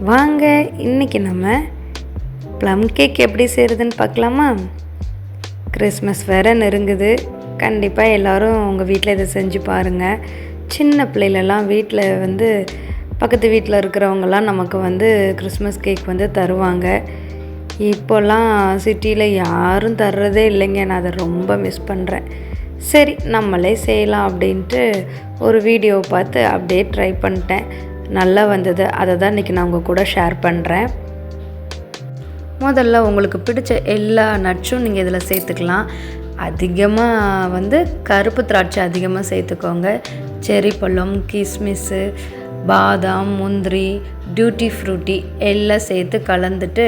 வாங்க இன்றைக்கி நம்ம ப்ளம் கேக் எப்படி செய்கிறதுன்னு பார்க்கலாமா? கிறிஸ்மஸ் வேறு நெருங்குது. கண்டிப்பாக எல்லோரும் உங்கள் வீட்டில் இதை செஞ்சு பாருங்கள். சின்ன பிள்ளைகளெல்லாம் வீட்டில் பக்கத்து வீட்டில் இருக்கிறவங்கலாம் நமக்கு கிறிஸ்மஸ் கேக் தருவாங்க. இப்போல்லாம் சிட்டியில் யாரும் தர்றதே இல்லைங்க. நான் அதை ரொம்ப மிஸ் பண்ணுறேன். சரி, நம்மளே செய்யலாம் அப்படின்ட்டு ஒரு வீடியோவை பார்த்து அப்படியே ட்ரை பண்ணிட்டேன். நல்லா வந்தது. அதை தான் இன்றைக்கி நான் உங்கள் கூட ஷேர் பண்ணுறேன். முதல்ல உங்களுக்கு பிடிச்ச எல்லா நட்ஸும் நீங்கள் இதில் சேர்த்துக்கலாம். அதிகமாக கருப்பு திராட்சை அதிகமாக சேர்த்துக்கோங்க. செர்ரி பழம், கிஸ்மிஸ்ஸு, பாதாம், முந்திரி, டியூட்டி ஃப்ரூட்டி எல்லாம் சேர்த்து கலந்துட்டு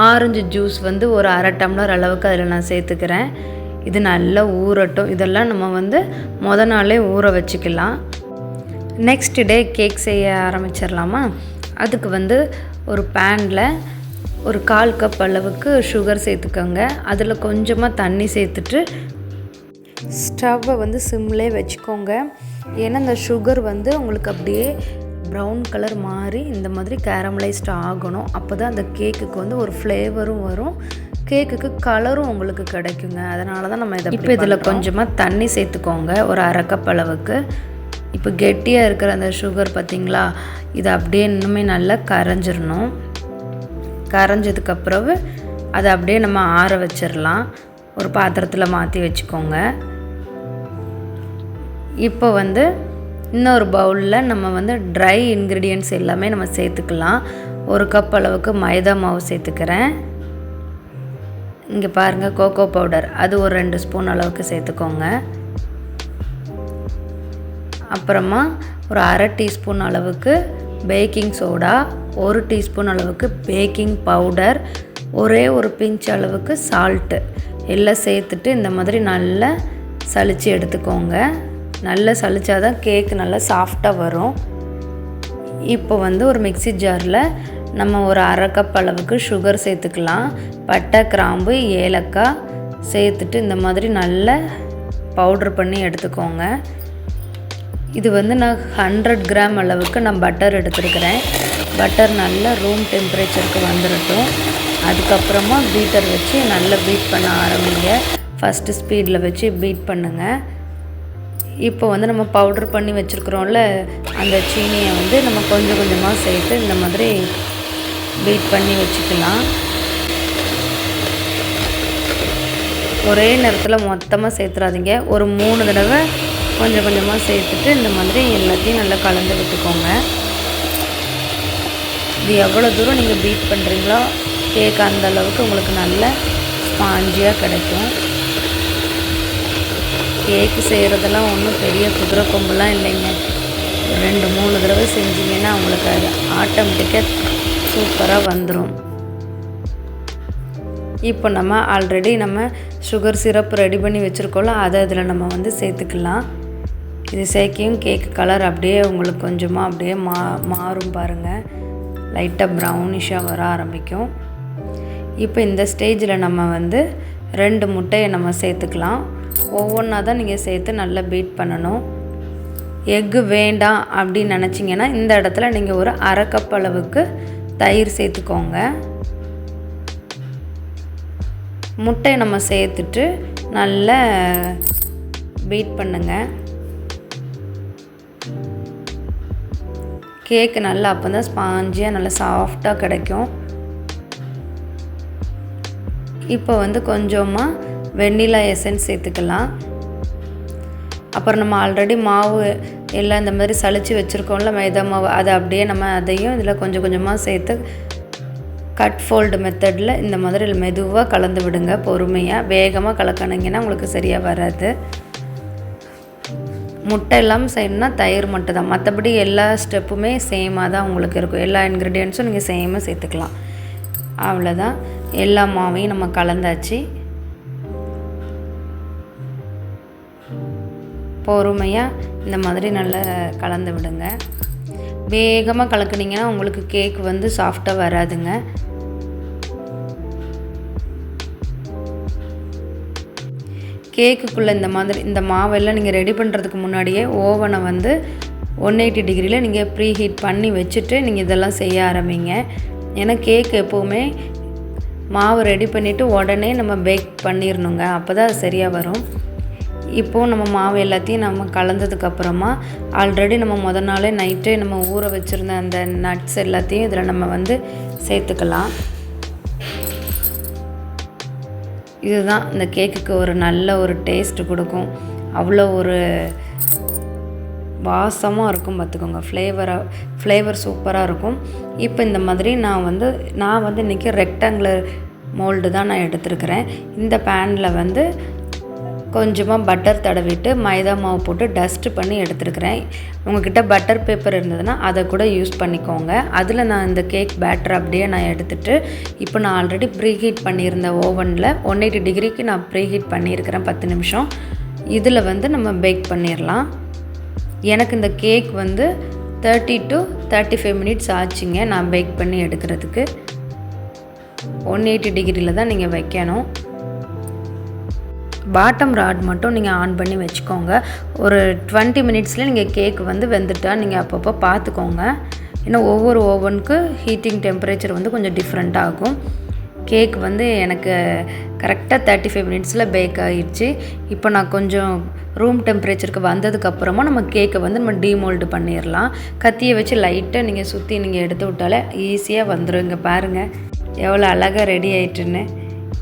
ஆரஞ்சு ஜூஸ் ஒரு அரை டம்ளர் அளவுக்கு அதில் நான் சேர்த்துக்கிறேன். இது நல்லா ஊறட்டும். இதெல்லாம் நம்ம மொதல் நாளே ஊற வச்சுக்கலாம். நெக்ஸ்ட் டே கேக் செய்ய ஆரம்பிச்சிடலாமா? அதுக்கு ஒரு பேனில் ஒரு 1/4 கப் அளவுக்கு சுகர் சேர்த்துக்கோங்க. அதில் கொஞ்சமாக தண்ணி சேர்த்துட்டு ஸ்டவ்வை சிம்லே வச்சுக்கோங்க. ஏன்னா இந்த சுகர் உங்களுக்கு அப்படியே ப்ரௌன் கலர் மாறி இந்த மாதிரி கேரமலைஸ்ட் ஆகணும். அப்போ தான் அந்த கேக்குக்கு ஒரு ஃப்ளேவரும் வரும், கேக்குக்கு கலரும் உங்களுக்கு கிடைக்குங்க. அதனால தான் நம்ம இப்போ இதில் கொஞ்சமாக தண்ணி சேர்த்துக்கோங்க, ஒரு அரை கப் அளவுக்கு. இப்போ கெட்டியாக இருக்கிற அந்த சுகர் பார்த்திங்களா, இது அப்படியே இன்னுமே நல்லா கரைஞ்சிடணும். கரைஞ்சதுக்கப்புறம் அதை அப்படியே நம்ம ஆற வச்சிடலாம். ஒரு பாத்திரத்தில் மாற்றி வச்சுக்கோங்க. இப்போ இன்னொரு பவுலில் நம்ம ட்ரை இன்க்ரீடியன்ட்ஸ் எல்லாமே நம்ம சேர்த்துக்கலாம். ஒரு கப் அளவுக்கு மைதா மாவு சேர்த்துக்கிறேன். இங்கே பாருங்கள், கோகோ பவுடர் அது ஒரு 2 ஸ்பூன் அளவுக்கு சேர்த்துக்கோங்க. அப்புறமா ஒரு அரை டீஸ்பூன் அளவுக்கு பேக்கிங் சோடா, 1 டீஸ்பூன் அளவுக்கு பேக்கிங் பவுடர், ஒரே ஒரு பிஞ்ச் அளவுக்கு சால்ட்டு எல்லாம் சேர்த்துட்டு இந்த மாதிரி நல்லா சலித்து எடுத்துக்கோங்க. நல்லா சலிச்சாதான் கேக் நல்லா சாஃப்டாக வரும். இப்போ ஒரு மிக்ஸி ஜாரில் நம்ம ஒரு அரை கப் அளவுக்கு சுகர் சேர்த்துக்கலாம். பட்டை, கிராம்பு, ஏலக்காய் சேர்த்துட்டு இந்த மாதிரி நல்லா பவுட்ரு பண்ணி எடுத்துக்கோங்க. இது நான் 100 கிராம் அளவுக்கு நான் பட்டர் எடுத்துருக்கிறேன். பட்டர் நல்லா ரூம் டெம்பரேச்சருக்கு வந்துடட்டும். அதுக்கப்புறமா பீட்டர் வச்சு நல்லா பீட் பண்ண ஆரம்பிங்க. ஃபஸ்ட்டு ஸ்பீடில் வச்சு பீட் பண்ணுங்கள். இப்போ நம்ம பவுட்ரு பண்ணி வச்சுருக்குறோம்ல, அந்த சீனியை நம்ம கொஞ்சம் கொஞ்சமாக சேர்த்து இந்த மாதிரி பீட் பண்ணி வச்சுக்கலாம். ஒரே நேரத்தில் மொத்தமாக சேர்த்துறாதீங்க. ஒரு 3 தடவை கொஞ்சம் கொஞ்சமாக சேர்த்துட்டு இந்த மாதிரி எல்லாத்தையும் நல்லா கலந்து விட்டுக்கோங்க. இது எவ்வளோ தூரம் நீங்கள் பீட் பண்ணுறீங்களோ கேக் அந்த அளவுக்கு உங்களுக்கு நல்ல ஸ்பாஞ்சியாக கிடைக்கும். கேக்கு செய்கிறதெல்லாம் ஒன்றும் பெரிய குதிரை கொம்புலாம் இல்லைங்க. 2-3 தடவை செஞ்சிங்கன்னா உங்களுக்கு அது ஆட்டோமேட்டிக்காக சூப்பராக வந்துடும். இப்போ நம்ம ஆல்ரெடி சுகர் சிரப் ரெடி பண்ணி வச்சுருக்கோம்ல, அதை இதில் நம்ம சேர்த்துக்கலாம். இது சேர்க்கையும் கேக்கு கலர் அப்படியே உங்களுக்கு கொஞ்சமாக அப்படியே மாறும் பாருங்கள். லைட்டாக ப்ரௌனிஷாக வர ஆரம்பிக்கும். இப்போ இந்த ஸ்டேஜில் நம்ம 2 முட்டையை நம்ம சேர்த்துக்கலாம். ஒவ்வொன்றா தான் நீங்கள் சேர்த்து நல்லா பீட் பண்ணணும். எக்கு வேண்டாம் அப்படின்னு நினச்சிங்கன்னா இந்த இடத்துல நீங்கள் ஒரு அரை கப் அளவுக்கு தயிர் சேர்த்துக்கோங்க. முட்டையை நம்ம சேர்த்துட்டு நல்லா பீட் பண்ணுங்கள். கேக்கு நல்லா அப்போ தான் ஸ்பாஞ்சியாக நல்லா சாஃப்டாக கிடைக்கும். இப்போ கொஞ்சமாக வெண்ணிலா எசன்ஸ் சேர்த்துக்கலாம். அப்புறம் நம்ம ஆல்ரெடி மாவு எல்லாம் இந்த மாதிரி சலித்து வச்சுருக்கோம்ல, மைதா மாவு, அதை அப்படியே அதையும் இதில் கொஞ்சம் கொஞ்சமாக சேர்த்து கட் ஃபோல்டு மெத்தடில் இந்த மாதிரி மெதுவாக கலந்து விடுங்க. பொறுமையாக, வேகமாக கலக்கணுங்கன்னா உங்களுக்கு சரியாக வராது. முட்டை எல்லாம் செய்யணும்னா தயிர் மட்டும் தான். மற்றபடி எல்லா ஸ்டெப்புமே சேமாக தான் உங்களுக்கு இருக்கும். எல்லா இன்க்ரீடியன்ட்ஸும் நீங்கள் சேமாக சேர்த்துக்கலாம். அவ்வளோதான். எல்லா மாவையும் நம்ம கலந்தாச்சு. பொறுமையாக இந்த மாதிரி நல்லா கலந்து விடுங்க. வேகமாக கலக்குனிங்கன்னா உங்களுக்கு கேக் சாஃப்டாக வராதுங்க. கேக்குக்குள்ளே இந்த மாதிரி இந்த மாவெல்லாம் நீங்கள் ரெடி பண்ணுறதுக்கு முன்னாடியே ஓவனை 180 டிகிரியில் நீங்கள் ப்ரீ ஹீட் பண்ணி வச்சுட்டு நீங்கள் இதெல்லாம் செய்ய ஆரம்பிங்க. ஏன்னா கேக் எப்போவுமே மாவு ரெடி பண்ணிவிட்டு உடனே நம்ம பேக் பண்ணிடணுங்க, அப்போ தான் அது சரியாக வரும். இப்போது நம்ம மாவு எல்லாத்தையும் நம்ம கலந்ததுக்கப்புறமா ஆல்ரெடி நம்ம முதல் நாளே நைட்டே நம்ம ஊற வச்சுருந்த அந்த நட்ஸ் எல்லாத்தையும் இதில் நம்ம வந்து சேர்த்துக்கலாம். இதுதான் இந்த கேக்குக்கு ஒரு நல்ல ஒரு டேஸ்ட்டு கொடுக்கும். அவ்வளோ ஒரு வாசமாக இருக்கும் பார்த்துக்கோங்க. ஃப்ளேவர் சூப்பராக இருக்கும். இப்போ இந்த மாதிரி நான் வந்து இன்றைக்கி ரெக்டாங்குலர் மோல்டு தான் நான் எடுத்துருக்கிறேன். இந்த பேனில் வந்து கொஞ்சமாக பட்டர் தடவிட்டு மைதா மாவு போட்டு டஸ்ட்டு பண்ணி எடுத்துருக்கிறேன். உங்கள்கிட்ட பட்டர் பேப்பர் இருந்ததுன்னா அதை கூட யூஸ் பண்ணிக்கோங்க. அதில் நான் இந்த கேக் பேட்டர் அப்படியே நான் எடுத்துகிட்டு இப்போ நான் ஆல்ரெடி ப்ரீஹீட் பண்ணியிருந்த ஓவனில் 180 டிகிரிக்கு நான் ப்ரீஹீட் பண்ணியிருக்கிறேன் 10 நிமிஷம். இதில் வந்து நம்ம பேக் பண்ணிடலாம். எனக்கு இந்த கேக் வந்து 30 to 35 மினிட்ஸ் ஆச்சுங்க நான் பேக் பண்ணி எடுக்கிறதுக்கு. 180 டிகிரியில் தான் நீங்கள் வைக்கணும். பாட்டம் ராட் மட்டும் நீங்கள் ஆன் பண்ணி வச்சுக்கோங்க. ஒரு 20 மினிட்ஸில் நீங்கள் கேக் வந்து வெந்துட்டா நீங்கள் அப்பப்போ பார்த்துக்கோங்க. ஏன்னா ஒவ்வொரு ஓவனுக்கு ஹீட்டிங் டெம்பரேச்சர் வந்து கொஞ்சம் டிஃப்ரெண்ட்டாக ஆகும். கேக் வந்து எனக்கு கரெக்டாக 35 மினிட்ஸில் பேக் ஆகிடுச்சு. இப்போ நான் கொஞ்சம் ரூம் டெம்பரேச்சருக்கு வந்ததுக்கப்புறமா நம்ம கேக்கை வந்து நம்ம டீமோல்டு பண்ணிடலாம். கத்தியை வச்சு லைட்டாக நீங்கள் சுற்றி நீங்கள் எடுத்து விட்டாலே ஈஸியாக வந்துடும். இங்கே பாருங்கள் எவ்வளோ அழகாக ரெடி ஆகிட்டுன்னு.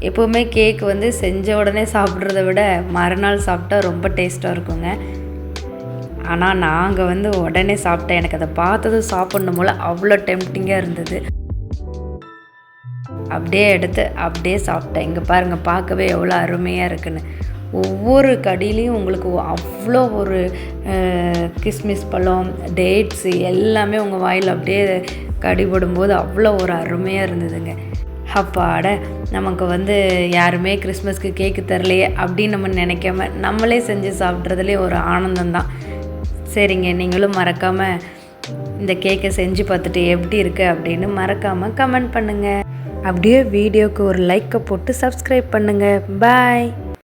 எப்போவுமே கேக் வந்து செஞ்ச உடனே சாப்பிட்றத விட மறுநாள் சாப்பிட்டா ரொம்ப டேஸ்ட்டாக இருக்குங்க. ஆனால் நாங்கள் வந்து உடனே சாப்பிட்டேன். எனக்கு அதை பார்த்ததும் சாப்பிட்ணும் போல் அவ்வளோ டெம்ப்டிங்காக இருந்தது. அப்படியே எடுத்து அப்படியே சாப்பிட்டேன். இங்கே பாருங்கள் பார்க்கவே எவ்வளோ அருமையாக இருக்குன்னு. ஒவ்வொரு கடியிலையும் உங்களுக்கு அவ்வளோ ஒரு கிஸ்மிஸ் பழம், டேட்ஸு எல்லாமே உங்கள் வாயில் அப்படியே கடிபடும்போது அவ்வளோ ஒரு அருமையாக இருந்ததுங்க. அப்பாட நமக்கு வந்து யாருமே கிறிஸ்மஸ்க்கு கேக்கு தரலையே அப்படின்னு நம்ம நினைக்காம நம்மளே செஞ்சு சாப்பிட்றதுலே ஒரு ஆனந்தம்தான். சரிங்க, நீங்களும் மறக்காமல் இந்த கேக்கை செஞ்சு பார்த்துட்டு எப்படி இருக்குது அப்படின்னு மறக்காமல் கமெண்ட் பண்ணுங்கள். அப்படியே வீடியோவுக்கு ஒரு லைக்கை போட்டு சப்ஸ்கிரைப் பண்ணுங்கள். பாய்.